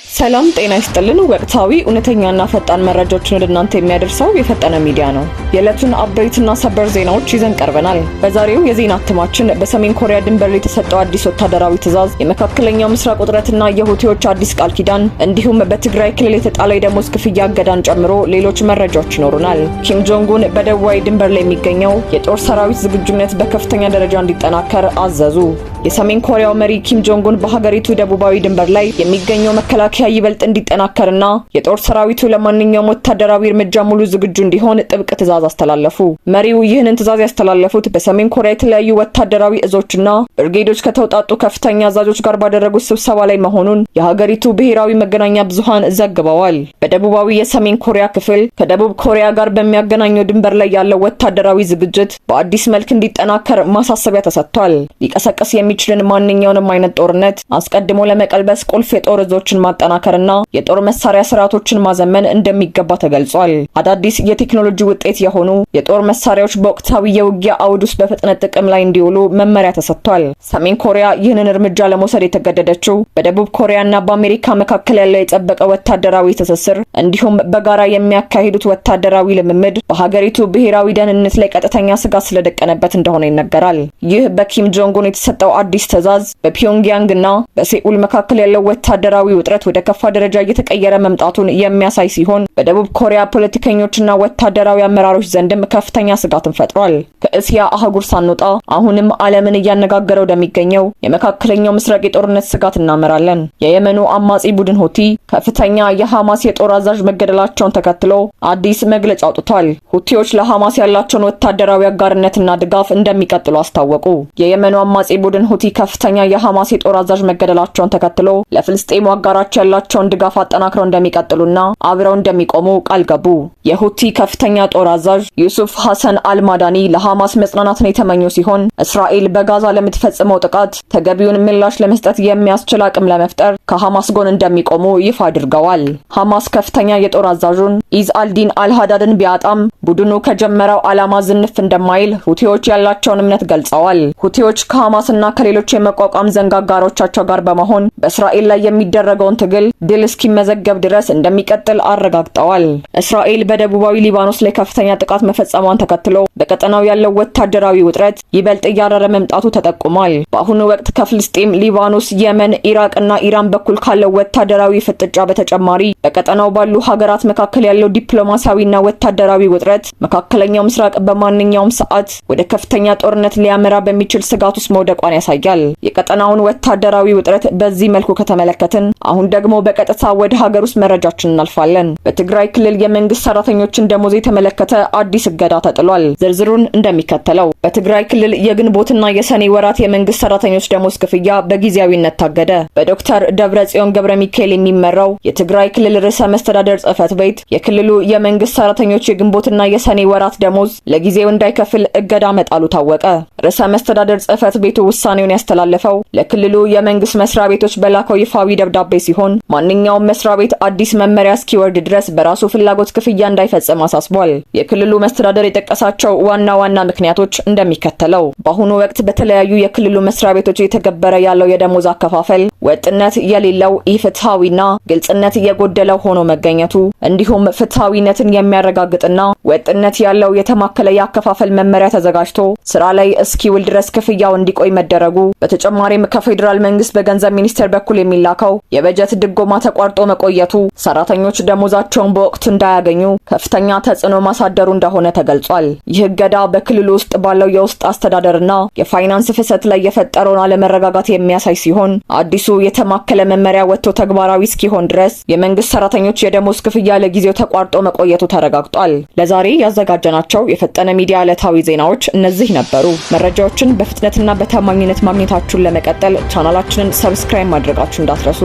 ሰላም ጤና ይስጥልን። ወቅታዊ እውነተኛና ፈጣን መረጃዎችን ወደ እናንተ የሚያደርሰው የፈጠነ ሚዲያ ነው። የዕለቱን አበይትና ሰበር ዜናዎች ይዘን ቀርበናል። በዛሬው የዜና እትማችን በሰሜን ኮሪያ ድንበር ላይ የተሰጠው አዲስ ወታደራዊ ትዕዛዝ፣ የመካከለኛው ምስራቅ ውጥረትና የሁቲዎች አዲስ ቃል ኪዳን እንዲሁም በትግራይ ክልል የተጣለ የደሞዝ ክፍያ እገዳን ጨምሮ ሌሎች መረጃዎች ይኖሩናል። ኪም ጆንግ ኡን በደቡባዊ ድንበር ላይ የሚገኘው የጦር ሰራዊት ዝግጁነት በከፍተኛ ደረጃ እንዲጠናከር አዘዙ። የሰሜን ኮሪያው መሪ ኪም ጆንግ ኡን በሀገሪቱ ደቡባዊ ድንበር ላይ የሚገኘው መከላከያ ይበልጥ እንዲጠናከርና የጦር ሰራዊቱ ለማንኛውም ወታደራዊ እርምጃ ሙሉ ዝግጁ እንዲሆን ጥብቅ ትዕዛዝ አስተላለፉ። መሪው ይህንን ትዕዛዝ ያስተላለፉት በሰሜን ኮሪያ የተለያዩ ወታደራዊ እዞችና ብርጌዶች ከተውጣጡ ከፍተኛ አዛዦች ጋር ባደረጉት ስብሰባ ላይ መሆኑን የሀገሪቱ ብሔራዊ መገናኛ ብዙሃን ዘግበዋል። በደቡባዊ የሰሜን ኮሪያ ክፍል ከደቡብ ኮሪያ ጋር በሚያገናኘው ድንበር ላይ ያለው ወታደራዊ ዝግጅት በአዲስ መልክ እንዲጠናከር ማሳሰቢያ ተሰጥቷል። ሊቀሰቀስ የሚችልን ማንኛውንም አይነት ጦርነት አስቀድሞ ለመቀልበስ ቁልፍ የጦር እዞችን ማጠናከርና የጦር መሳሪያ ስርዓቶችን ማዘመን እንደሚገባ ተገልጿል። አዳዲስ የቴክኖሎጂ ውጤት የሆኑ የጦር መሳሪያዎች በወቅታዊ የውጊያ አውድ ውስጥ በፍጥነት ጥቅም ላይ እንዲውሉ መመሪያ ተሰጥቷል። ሰሜን ኮሪያ ይህንን እርምጃ ለመውሰድ የተገደደችው በደቡብ ኮሪያና በአሜሪካ መካከል ያለው የጠበቀ ወታደራዊ ትስስር እንዲሁም በጋራ የሚያካሂዱት ወታደራዊ ልምምድ በሀገሪቱ ብሔራዊ ደህንነት ላይ ቀጥተኛ ስጋት ስለደቀነበት እንደሆነ ይነገራል። ይህ በኪም ጆንግ ኡን የተሰጠው አዲስ ትዕዛዝ በፒዮንግያንግና በሴኡል መካከል ያለው ወታደራዊ ውጥረት ወደ ከፋ ደረጃ እየተቀየረ መምጣቱን የሚያሳይ ሲሆን በደቡብ ኮሪያ ፖለቲከኞችና ወታደራዊ አመራሮች ዘንድም ከፍተኛ ስጋትን ፈጥሯል። ከእስያ አህጉር ሳንወጣ አሁንም ዓለምን እያነጋገረ ወደሚገኘው የመካከለኛው ምስራቅ የጦርነት ስጋት እናመራለን። የየመኑ አማጺ ቡድን ሁቲ ከፍተኛ የሐማስ የጦር አዛዥ መገደላቸውን ተከትሎ አዲስ መግለጫ አውጥቷል። ሁቲዎች ለሐማስ ያላቸውን ወታደራዊ አጋርነትና ድጋፍ እንደሚቀጥሉ አስታወቁ። የየመኑ አማጺ ቡድን ሁቲ ከፍተኛ የሐማስ የጦር አዛዥ መገደላቸውን ተከትሎ ለፍልስጤም አጋራቸው ያላቸውን ድጋፍ አጠናክረው እንደሚቀጥሉና አብረው እንደሚቆሙ ቃል ገቡ። የሁቲ ከፍተኛ ጦር አዛዥ ዩሱፍ ሐሰን አልማዳኒ ለሐማስ መጽናናትን የተመኙ ሲሆን እስራኤል በጋዛ ለምትፈጽመው ጥቃት ተገቢውን ምላሽ ለመስጠት የሚያስችል አቅም ለመፍጠር ከሐማስ ጎን እንደሚቆሙ ይፋ አድርገዋል። ሐማስ ከፍተኛ የጦር አዛዡን ኢዝ አልዲን አልሃዳድን ቢያጣም ቡድኑ ከጀመረው ዓላማ ዝንፍ እንደማይል ሁቲዎች ያላቸውን እምነት ገልጸዋል። ሁቲዎች ከሐማስና ከሌሎች የመቋቋም ዘንግ አጋሮቻቸው ጋር በመሆን በእስራኤል ላይ የሚደረገውን ትግል ድል እስኪመዘገብ ድረስ እንደሚቀጥል አረጋግጠዋል። እስራኤል በደቡባዊ ሊባኖስ ላይ ከፍተኛ ጥቃት መፈጸሟን ተከትሎ በቀጠናው ያለው ወታደራዊ ውጥረት ይበልጥ እያረረ መምጣቱ ተጠቁሟል። በአሁኑ ወቅት ከፍልስጤም፣ ሊባኖስ፣ የመን፣ ኢራቅና ኢራን በኩል ካለው ወታደራዊ ፍጥጫ በተጨማሪ በቀጠናው ባሉ ሀገራት መካከል ያለው ዲፕሎማሲያዊና ወታደራዊ ውጥረት መካከለኛው ምስራቅ በማንኛውም ሰዓት ወደ ከፍተኛ ጦርነት ሊያመራ በሚችል ስጋት ውስጥ መውደቋን ያሳያል። የቀጠናውን ወታደራዊ ውጥረት በዚህ መልኩ ከተመለከትን አሁን ደግሞ በቀጥታ ወደ ሀገር ውስጥ መረጃችን እናልፋለን። በትግራይ ክልል የመንግስት ሰራተኞችን ደሞዝ የተመለከተ አዲስ እገዳ ተጥሏል። ዝርዝሩን እንደሚከተለው። በትግራይ ክልል የግንቦትና የሰኔ ወራት የመንግስት ሰራተኞች ደሞዝ ክፍያ በጊዜያዊነት ታገደ። በዶክተር ደብረጽዮን ገብረ ሚካኤል የሚመራው የትግራይ ክልል ርዕሰ መስተዳደር ጽህፈት ቤት የክልሉ የመንግስት ሰራተኞች የግንቦትና የሰኔ ወራት ደሞዝ ለጊዜው እንዳይከፍል እገዳ መጣሉ ታወቀ። ርዕሰ መስተዳደር ጽህፈት ቤቱ ውሳኔውን ያስተላለፈው ለክልሉ የመንግስት መስሪያ ቤቶች በላከው ይፋዊ ደብዳቤ ሲሆን ማንኛውም መስሪያ ቤት አዲስ መመሪያ እስኪወርድ ድረስ በራሱ ፍላጎት ክፍያ እንዳይፈጽም አሳስቧል። የክልሉ መስተዳደር የጠቀሳቸው ዋና ምክንያቶች እንደሚከተለው። በአሁኑ ወቅት በተለያዩ የክልሉ መስሪያ ቤቶች የተገበረ ያለው የደሞዝ አከፋፈል ወጥነት የሌለው ኢፍትሃዊና ግልጽነት የጎደለው ሆኖ መገኘቱ እንዲሁም ፍትሃዊነትን የሚያረጋግጥና ወጥነት ያለው የተማከለ የአከፋፈል መመሪያ ተዘጋጅቶ ስራ ላይ እስኪውል ድረስ ክፍያው እንዲቆይ መደረጉ፣ በተጨማሪም ከፌዴራል መንግስት በገንዘብ ሚኒስቴር በኩል የሚላከው የበጀት ድጎማ ተቋርጦ መቆየቱ ሰራተኞች ደሞዛቸውን በወቅቱ እንዳያገኙ ከፍተኛ ተጽዕኖ ማሳደሩ እንደሆነ ተገልጿል። ይህ እገዳ በክልሉ ውስጥ ባለው የውስጥ አስተዳደርና የፋይናንስ ፍሰት ላይ የፈጠረውን አለመረጋጋት የሚያሳይ ሲሆን አዲሱ የተማከለ መመሪያ ወጥቶ ተግባራዊ እስኪሆን ድረስ የመንግስት ሰራተኞች የደሞዝ ክፍያ ለጊዜው ተቋርጦ መቆየቱ ተረጋግጧል። ለዛሬ ያዘጋጀናቸው የፈጠነ ሚዲያ ዕለታዊ ዜናዎች እነዚህ ነበሩ። መረጃዎችን በፍጥነትና በታማኝነት ማግኘታችሁን ለመቀጠል ቻናላችንን ሰብስክራይብ ማድረጋችሁ እንዳትረሱ።